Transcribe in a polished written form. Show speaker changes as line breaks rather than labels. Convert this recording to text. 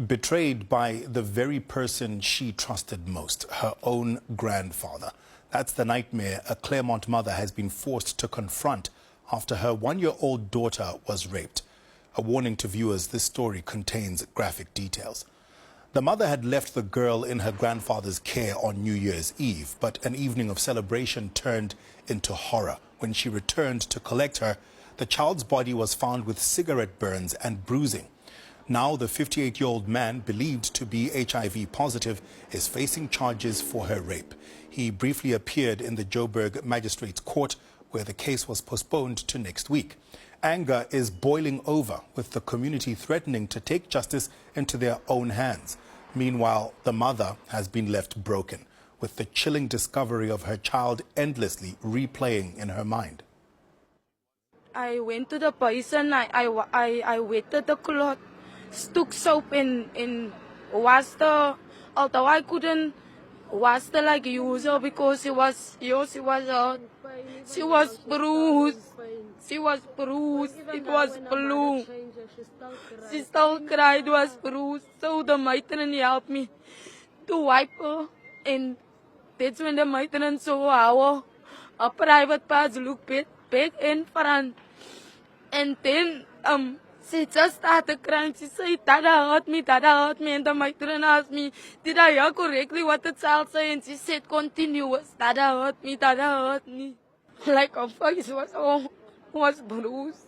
Betrayed by the very person she trusted most, her own grandfather. That's the nightmare a Claremont mother has been forced to confront after her one-year-old daughter was raped. A warning to viewers, this story contains graphic details. The mother had left the girl in her grandfather's care on New Year's Eve, but an evening of celebration turned into horror. When she returned to collect her, the child's body was found with cigarette burns and bruising. Now the 58-year-old man, believed to be HIV positive, is facing charges for her rape. He briefly appeared in the Joburg Magistrates Court, where the case was postponed to next week. Anger is boiling over, with the community threatening to take justice into their own hands. Meanwhile, the mother has been left broken, with the chilling discovery of her child endlessly replaying in her mind.
I went to the basin, I wetted the cloth, took soap and washed her, although I couldn't wash her like usual because she was hurt. She was bruised. She was bruised. It was blue. She still cried, it was bruised. So the matron helped me to wipe her, and that's when the matron saw how a private parts look back and front. And then she just started crying. She said, Dada hurt me, and the matron asked me, did I hear correctly what the child said? And she said continuous, Dada hurt me, Dada hurt me. Like her face was bruised.